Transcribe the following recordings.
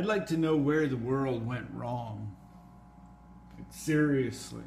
I'd like to know where the world went wrong. Like, seriously.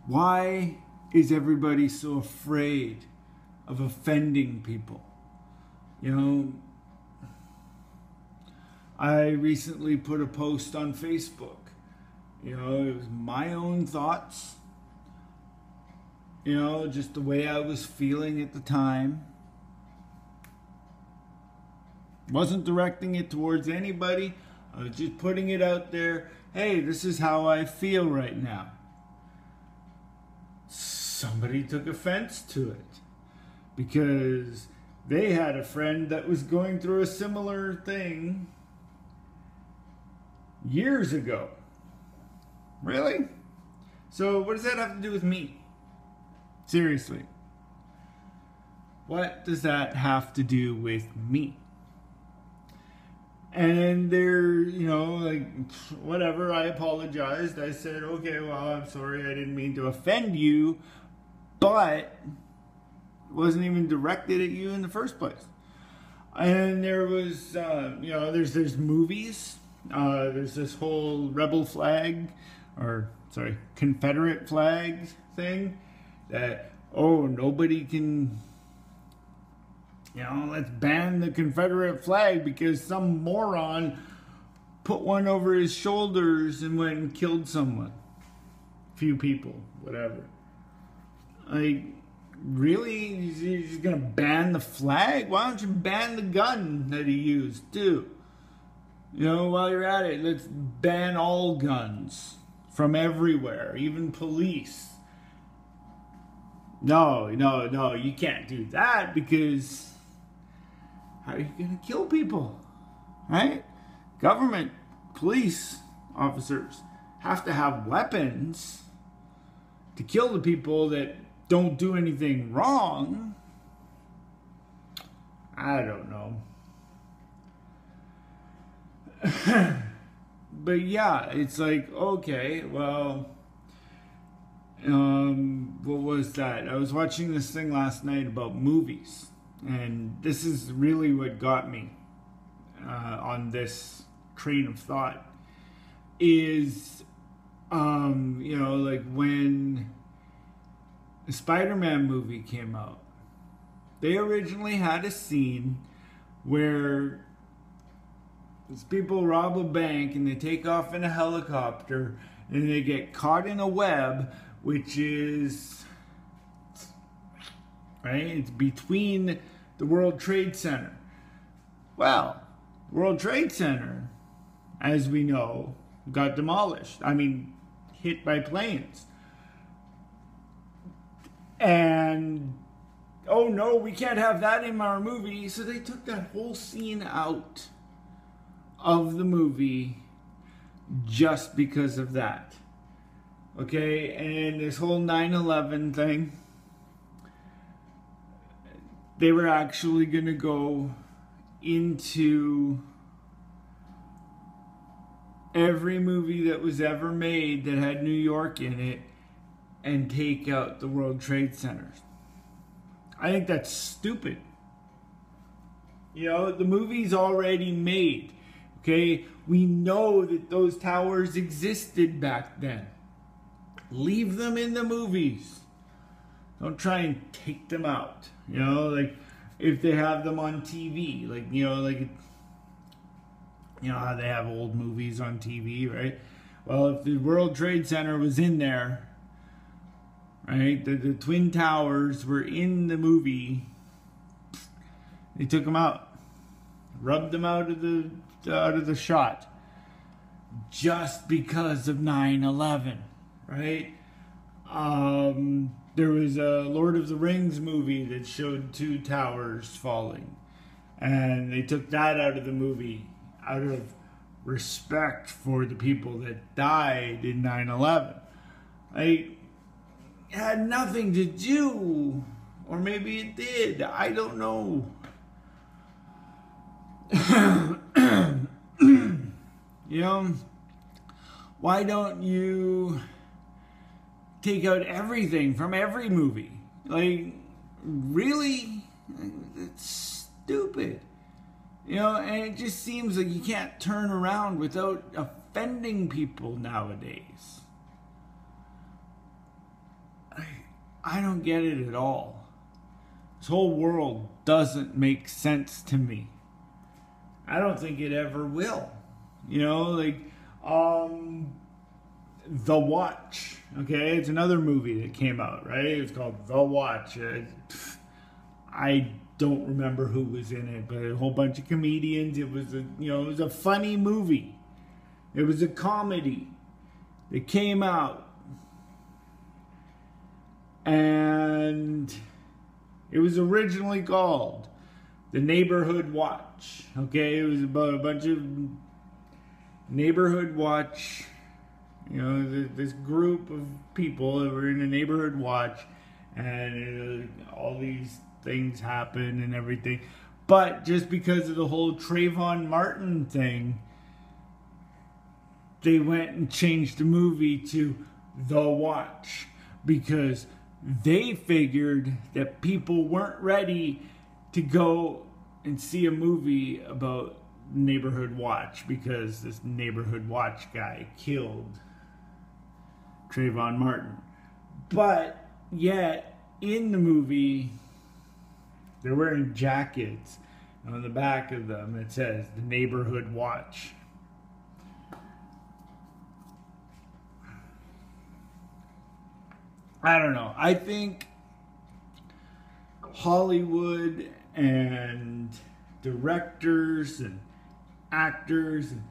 Why is everybody so afraid of offending people? You know, I recently put a post on Facebook. You know, it was my own thoughts. You know, just the way I was feeling at the time. Wasn't directing it towards anybody. I was just putting it out there. Hey, this is how I feel right now. Somebody took offense to it because they had a friend that was going through a similar thing years ago. Really? So what does that have to do with me? Seriously. What does that have to do with me? And they're, you know, like, whatever, I apologized. I said, okay, well, I'm sorry, I didn't mean to offend you, but it wasn't even directed at you in the first place. And there was, you know, there's movies. There's this whole rebel flag, or, sorry, Confederate flag thing that, oh, nobody can... You know, let's ban the Confederate flag because some moron put one over his shoulders and went and killed someone. Few people, whatever. Like, really? You're just gonna ban the flag? Why don't you ban the gun that he used, too? You know, while you're at it, let's ban all guns from everywhere, even police. No, you can't do that because... How are you going to kill people, right? Government, police officers have to have weapons to kill the people that don't do anything wrong. I don't know. But yeah, it's like, okay, well, what was that? I was watching this thing last night about movies. And this is really what got me on this train of thought is, you know, like when the Spider-Man movie came out, they originally had a scene where these people rob a bank and they take off in a helicopter and they get caught in a web, which is... right? It's between the World Trade Center. Well, World Trade Center, as we know, got demolished. I mean, hit by planes. And, oh no, we can't have that in our movie. So they took that whole scene out of the movie just because of that. Okay, and this whole 9/11 thing, they were actually going to go into every movie that was ever made that had New York in it and take out the World Trade Centers. I think that's stupid. You know, the movie's already made. Okay, we know that those towers existed back then. Leave them in the movies. Don't try and take them out. You know, like if they have them on TV, like, you know, like, you know how they have old movies on TV, right? Well, if the World Trade Center was in there, right, the Twin Towers were in the movie, they took them out, rubbed them out of the shot, just because of 9/11, right? There was a Lord of the Rings movie that showed 2 towers falling. And they took that out of the movie out of respect for the people that died in 9/11. It had nothing to do, or maybe it did, I don't know. You know, why don't you take out everything from every movie? Like, really? It's stupid. You know, and it just seems like you can't turn around without offending people nowadays. I don't get it at all. This whole world doesn't make sense to me. I don't think it ever will. You know, like, The Watch, okay? It's another movie that came out, right? It was called The Watch. I don't remember who was in it, but a whole bunch of comedians. It was it was a funny movie. It was a comedy that came out. And it was originally called The Neighborhood Watch. Okay, it was about a bunch of neighborhood watch, this group of people that were in a neighborhood watch, and all these things happen and everything. But just because of the whole Trayvon Martin thing, they went and changed the movie to The Watch, because they figured that people weren't ready to go and see a movie about neighborhood watch, because this neighborhood watch guy killed Trayvon Martin. But yet in the movie they're wearing jackets, and on the back of them it says The Neighborhood Watch. I don't know. I think Hollywood and directors and actors and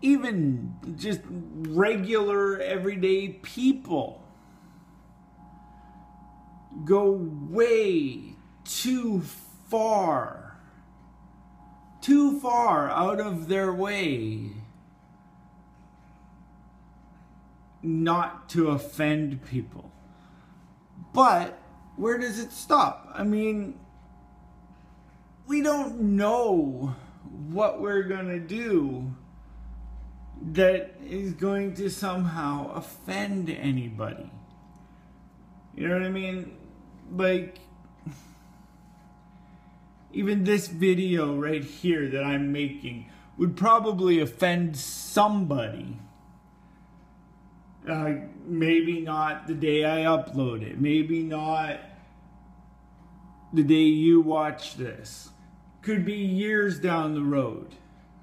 even just regular everyday people go way too far out of their way not to offend people. But where does it stop? I mean, we don't know what we're gonna do that is going to somehow offend anybody. You know what I mean? Like, even this video right here that I'm making would probably offend somebody. Maybe not the day I upload it. Maybe not the day you watch this. Could be years down the road,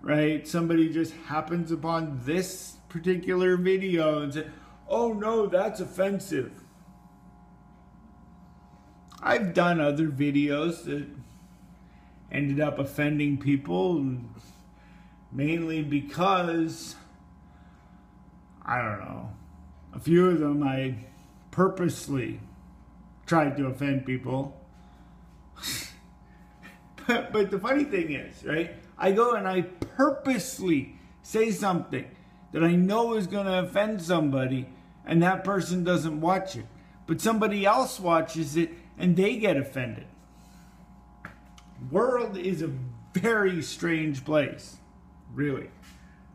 right? Somebody just happens upon this particular video and said, oh no, that's offensive. I've done other videos that ended up offending people, mainly because, I don't know, a few of them I purposely tried to offend people. But the funny thing is, right, I go and I purposely say something that I know is going to offend somebody, and that person doesn't watch it. But somebody else watches it and they get offended. World is a very strange place, really.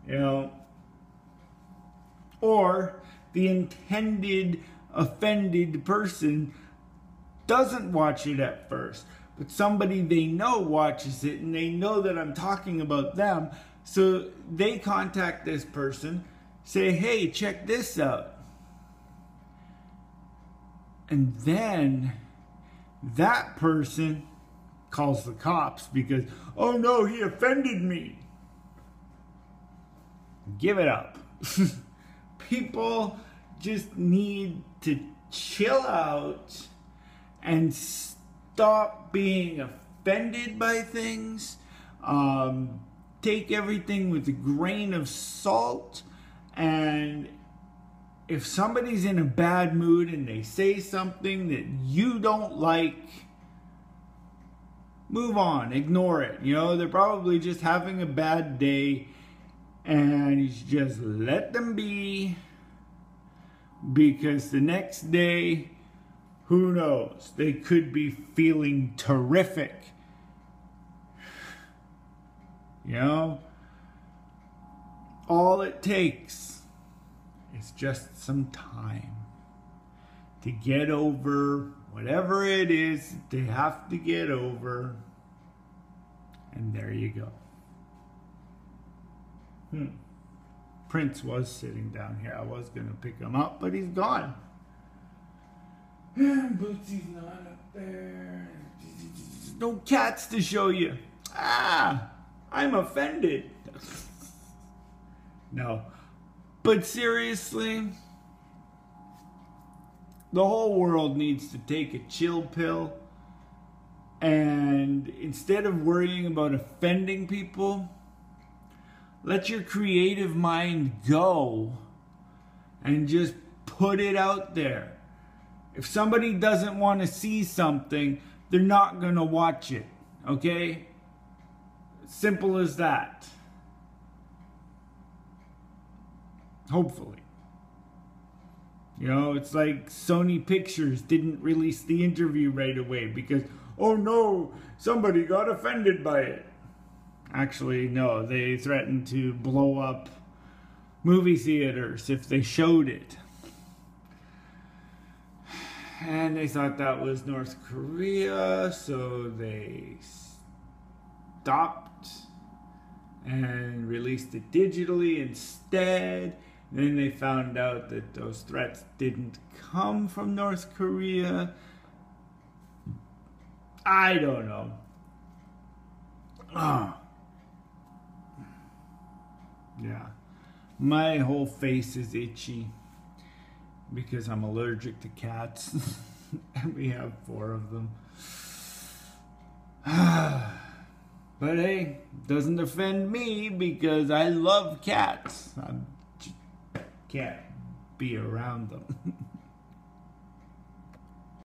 You know, or the intended offended person doesn't watch it at first, but somebody they know watches it, and they know that I'm talking about them, so they contact this person, say, hey, check this out. And then that person calls the cops because, oh no, he offended me. Give it up. People just need to chill out and stop being offended by things. Take everything with a grain of salt. And if somebody's in a bad mood and they say something that you don't like, move on, ignore it. You know, they're probably just having a bad day, and you should just let them be, because the next day, who knows, they could be feeling terrific. You know, all it takes is just some time to get over whatever it is they have to get over. And there you go. Prince was sitting down here. I was going to pick him up, but he's gone. Bootsy's not up there. No cats to show you. I'm offended. No. But seriously, the whole world needs to take a chill pill. And instead of worrying about offending people, let your creative mind go and just put it out there. If somebody doesn't want to see something, they're not going to watch it. Okay? Simple as that. Hopefully. You know, it's like Sony Pictures didn't release the interview right away because, oh no, somebody got offended by it. Actually, no, they threatened to blow up movie theaters if they showed it. And they thought that was North Korea, so they stopped and released it digitally instead. Then they found out that those threats didn't come from North Korea. I don't know. Yeah. My whole face is itchy because I'm allergic to cats. And we have 4 of them. But hey, doesn't offend me because I love cats. I just can't be around them.